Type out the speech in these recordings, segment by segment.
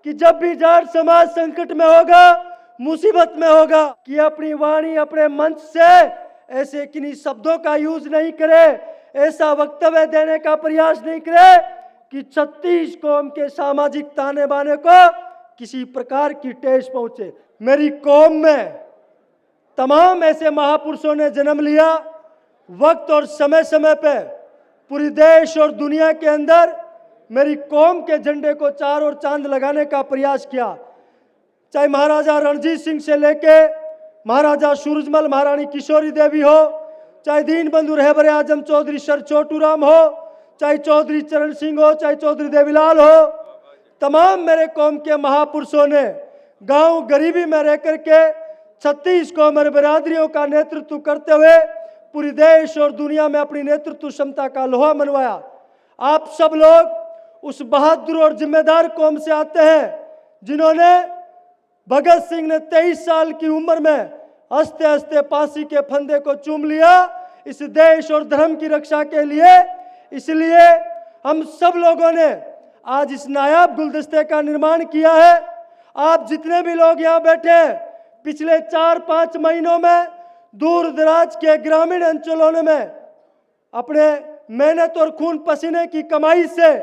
कि जब भी जाट समाज संकट में होगा, मुसीबत में होगा, कि अपनी वाणी अपने मंच से ऐसे किन्हीं शब्दों का यूज नहीं करे, ऐसा वक्तव्य देने का प्रयास नहीं करे कि 36 कौम के सामाजिक ताने बाने को किसी प्रकार की ठेस पहुंचे। मेरी कौम में तमाम ऐसे महापुरुषों ने जन्म लिया। वक्त और समय समय पे पूरी देश और दुनिया के अंदर मेरी कौम के झंडे को चार और चांद लगाने का प्रयास किया। चाहे महाराजा रणजीत सिंह से लेके महाराजा सूरजमल, महारानी किशोरी देवी हो, चाहे दीनबंधु रहबर आजम चौधरी सर छोटूराम हो, चाहे चौधरी चरण सिंह हो, चाहे चौधरी देवीलाल हो, तमाम मेरे कौम के महापुरुषों ने गांव गरीबी में रह करके 36 कौम और बिरादरियों का नेतृत्व करते हुए पूरी देश और दुनिया में अपनी नेतृत्व क्षमता का लोहा मनवाया। आप सब लोग उस बहादुर और जिम्मेदार कौम से आते हैं जिन्होंने भगत सिंह ने 23 साल की उम्र में हंसते हंसते फांसी के फंदे को चूम लिया इस देश और धर्म की रक्षा के लिए। इसलिए हम सब लोगों ने आज इस नायाब गुलदस्ते का निर्माण किया है। आप जितने भी लोग यहाँ बैठे पिछले 4-5 महीनों में दूर दराज के ग्रामीण अंचलों में अपने मेहनत और खून पसीने की कमाई से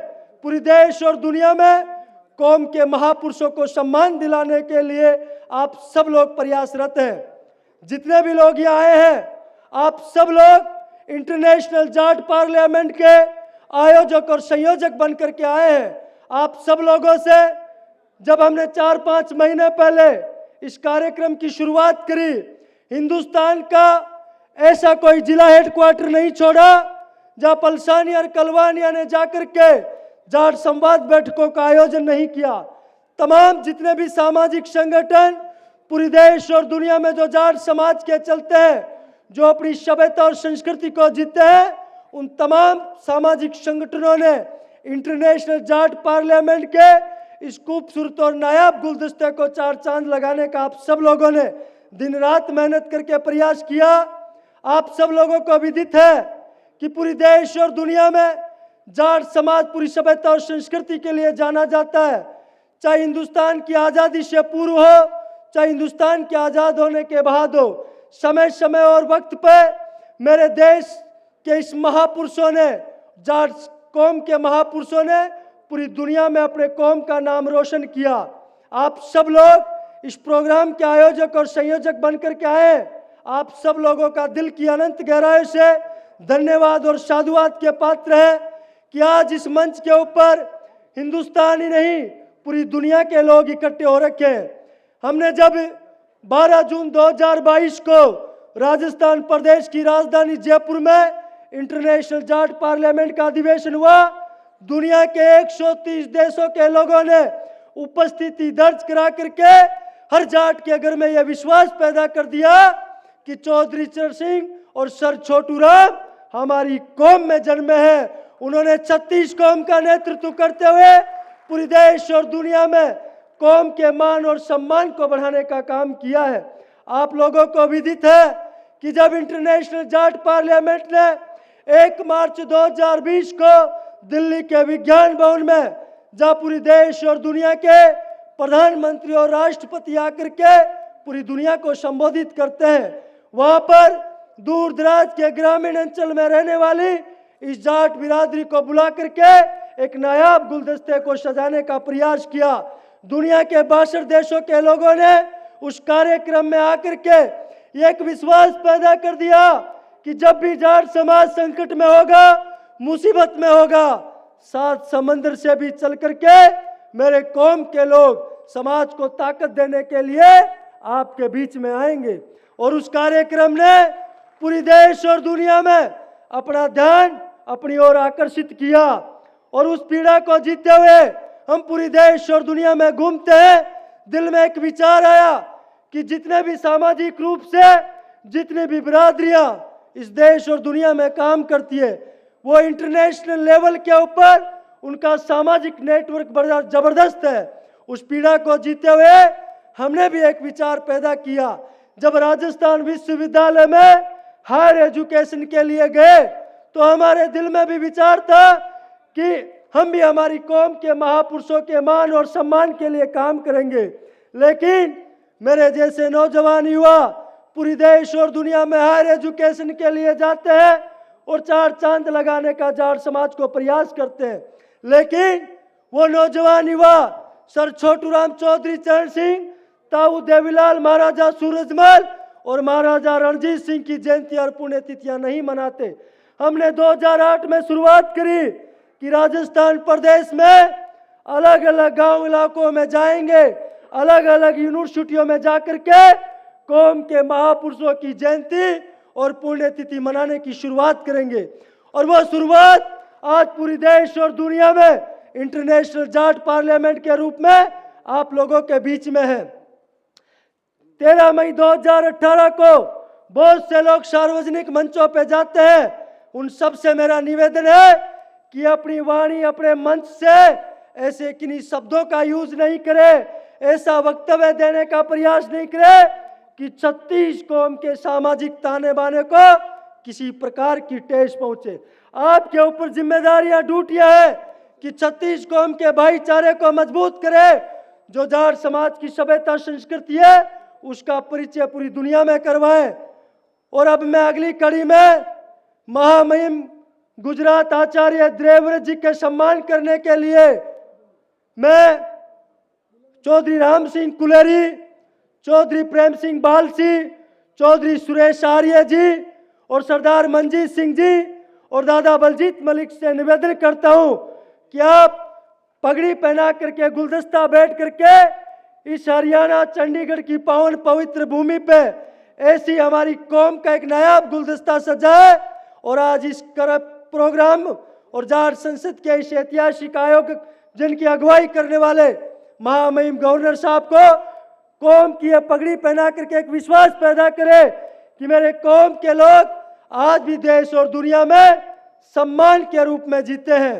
पूरी देश और दुनिया में कौम के महापुरुषों को सम्मान दिलाने के लिए आप सब लोग प्रयासरत हैं। जितने भी लोग यहाँ आए हैं, आप सब लोग इंटरनेशनल जाट पार्लियामेंट के आयोजक और संयोजक बनकर के आए हैं। आप सब लोगों से जब हमने 4-5 महीने पहले इस कार्यक्रम की शुरुआत करी, हिंदुस्तान का ऐसा कोई जिला हेडक्वार्टर नहीं छोड़ा जहां पलसानी और कलवानिया ने जाकर के जाट संवाद बैठकों का आयोजन नहीं किया। तमाम जितने भी सामाजिक संगठन पूरी देश और दुनिया में जो जाट समाज के चलते हैं, जो अपनी सभ्यता और संस्कृति को जीते हैं, उन तमाम सामाजिक संगठनों ने इंटरनेशनल जाट पार्लियामेंट के इस खूबसूरत और नायाब गुलदस्ते को चार चांद लगाने का आप सब लोगों ने दिन रात मेहनत करके प्रयास किया। आप सब लोगों को विदित है कि पूरी देश और दुनिया में जाट समाज पूरी सभ्यता और संस्कृति के लिए जाना जाता है। चाहे हिंदुस्तान की आज़ादी से पूर्व हो, चाहे हिंदुस्तान के आज़ाद होने के बाद हो, समय समय और वक्त पे मेरे देश के इस महापुरुषों ने, जाट कौम के महापुरुषों ने पूरी दुनिया में अपने कौम का नाम रोशन किया। आप सब लोग इस प्रोग्राम के आयोजक और संयोजक बनकर के आए। आप सब लोगों का दिल की अनंत गहराई से धन्यवाद और साधुवाद के पात्र है कि आज इस मंच के ऊपर हिंदुस्तान ही नहीं पूरी दुनिया के लोग इकट्ठे हो रखे हैं। हमने जब 12 जून 2022 को राजस्थान प्रदेश की राजधानी जयपुर में इंटरनेशनल जाट पार्लियामेंट का अधिवेशन हुआ, दुनिया के 130 देशों के लोगों ने उपस्थिति दर्ज करा करके हर जाट के घर में यह विश्वास पैदा कर दिया कि चौधरी चरण सिंह और सर छोटूराम हमारी कौम में जन्मे हैं। उन्होंने 36 कौम का नेतृत्व करते हुए पूरी देश और दुनिया में कौम के मान और सम्मान को बढ़ाने का काम किया है। आप लोगों को विदित है कि जब इंटरनेशनल जाट पार्लियामेंट ने 1 मार्च 2020 को दिल्ली के विज्ञान भवन में, जहां पूरी देश और दुनिया के प्रधानमंत्री और राष्ट्रपति आकर के पूरी दुनिया को संबोधित करते हैं, वहां पर दूर दराज के ग्रामीण अंचल में रहने वाली इस जाट बिरादरी को बुला करके एक नायाब गुलदस्ते को सजाने का प्रयास किया। दुनिया के 62 देशों के लोगों ने उस कार्यक्रम में आकर के एक विश्वास पैदा कर दिया कि जब भी जाट समाज संकट में होगा, मुसीबत में होगा, 7 समंदर से भी चल करके मेरे कौम के लोग समाज को ताकत देने के लिए आपके बीच में आएंगे। और उस कार्यक्रम ने पूरी देश और दुनिया में अपना ध्यान अपनी ओर आकर्षित किया। और उस पीड़ा को जीते हुए हम पूरी देश और दुनिया में घूमते हैं। दिल में एक विचार आया कि जितने भी सामाजिक रूप से जितनी भी बिरादरियां इस देश और दुनिया में काम करती है, वो इंटरनेशनल लेवल के ऊपर उनका सामाजिक नेटवर्क बड़ा जबरदस्त है। उस पीड़ा को जीते हुए हमने भी एक विचार पैदा किया। जब राजस्थान विश्वविद्यालय में हायर एजुकेशन के लिए गए तो हमारे दिल में भी विचार था कि हम भी हमारी कौम के महापुरुषों के मान और सम्मान के लिए काम करेंगे। लेकिन मेरे जैसे नौजवान युवा पूरी देश और दुनिया में हायर एजुकेशन के लिए जाते हैं और चार चांद लगाने का जाट समाज को प्रयास करते हैं, लेकिन वो नौजवान युवा सर छोटूराम चौधरी चरण सिंह, ताऊ देवीलाल, महाराजा सूरजमल और महाराजा रणजीत सिंह की जयंती और पुण्यतिथियां नहीं मनाते। हमने 2008 में शुरुआत करी कि राजस्थान प्रदेश में अलग अलग गांव इलाकों में जाएंगे, अलग अलग यूनिवर्सिटियों में जाकर के कौम के महापुरुषों की जयंती और पुण्यतिथि मनाने की शुरुआत करेंगे। और वो शुरुआत आज पूरी देश और दुनिया में इंटरनेशनल जाट पार्लियामेंट के रूप में आप लोगों के बीच में है। 13 मई 2018 को बहुत से लोग सार्वजनिक मंचों पे जाते हैं, उन सब से मेरा निवेदन है कि अपनी वाणी अपने मंच से ऐसे किन्हीं शब्दों का यूज नहीं करे, ऐसा वक्तव्य देने का प्रयास नहीं करे कि 36 कौम के सामाजिक ताने बाने को किसी प्रकार की ठेस पहुंचे। आपके ऊपर जिम्मेदारियां ड्यूटियां है कि 36 कौम के भाईचारे को मजबूत करे। जो जाट समाज की सभ्यता संस्कृति है उसका परिचय पूरी दुनिया में करवाएं। और अब मैं अगली कड़ी में महामहिम गुजरात आचार्य देवव्रत जी के सम्मान करने के लिए मैं चौधरी राम सिंह कुलेरी, चौधरी प्रेम सिंह बालसी, चौधरी सुरेश आर्य जी और सरदार मंजीत सिंह जी और दादा बलजीत मलिक से निवेदन करता हूं कि आप पगड़ी पहना करके गुलदस्ता बैठ करके इस हरियाणा चंडीगढ़ की पावन पवित्र भूमि पे ऐसी हमारी कौम का एक नायाब गुलदस्ता सजाए और आज इस प्रोग्राम और जाट संसद के इस ऐतिहासिक आयोग जिनकी अगुवाई करने वाले महामहिम गवर्नर साहब को कौम की यह पगड़ी पहना करके एक विश्वास पैदा करे कि मेरे कौम के लोग आज भी देश और दुनिया में सम्मान के रूप में जीते हैं।